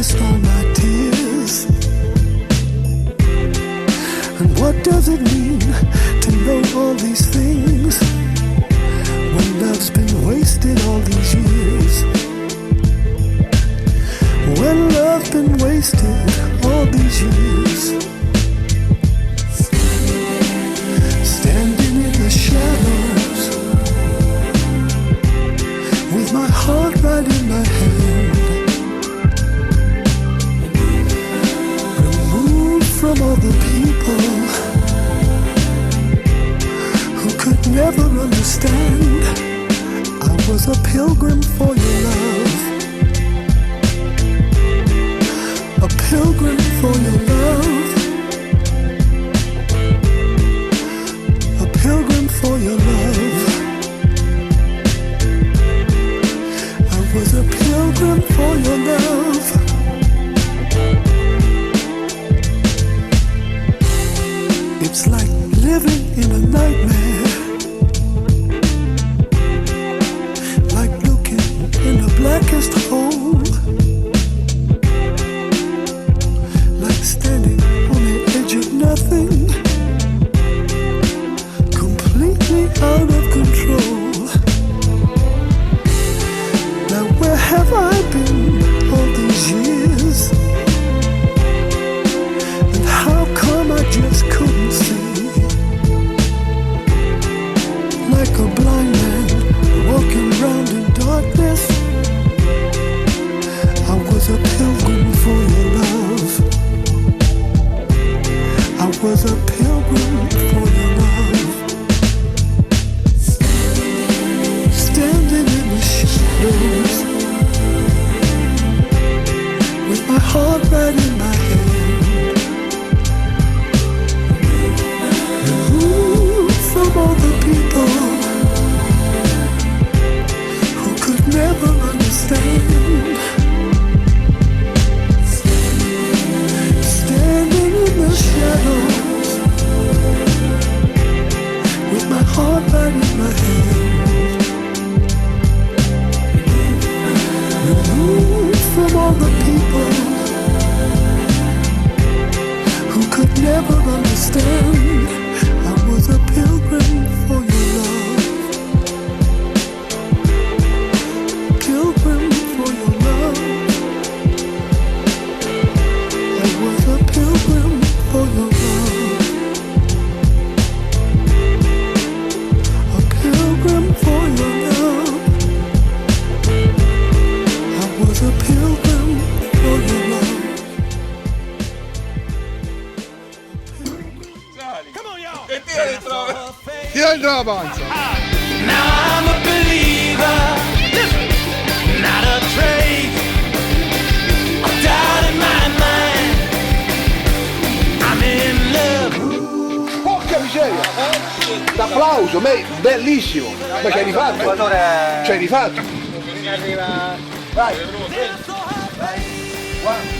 waste all my tears. And what does it mean to know all these things when love's been wasted all these years? When love's been wasted all these years. Standing in the shadows with my heart right in my hand, removed from all the people who could never understand. I was a pilgrim for your love, a pilgrim for your love, a pilgrim for your love. I was a pilgrim for your love. It's like living in a nightmare, like looking in the blackest hole, like standing on the edge of nothing, completely out of control. Now where have I been all these years? And how come I just couldn't see? Like a blind man walking round in darkness, I was a pilgrim for your love. I was a pilgrim for your love. Standing in the shadows with my heart right in my hand, removed from all the people who could never understand. Standing in the shadows with my heart right in my hand, removed from all the people who could never understand. I was a pilgrim for your love, pilgrim for your love. I was a pilgrim for your love, a pilgrim for your love. I was a pilgrim for your love. Come on, y'all. E tira dentro. Tira dentro la pancia. Now I'm a believer. Listen, not a trace of doubt in my mind. I'm in love. Porca miseria! L'applauso, bellissimo! Ma ci hai rifatto? Ci hai rifatto? Arriva. Vai! Feel so high, babe. One.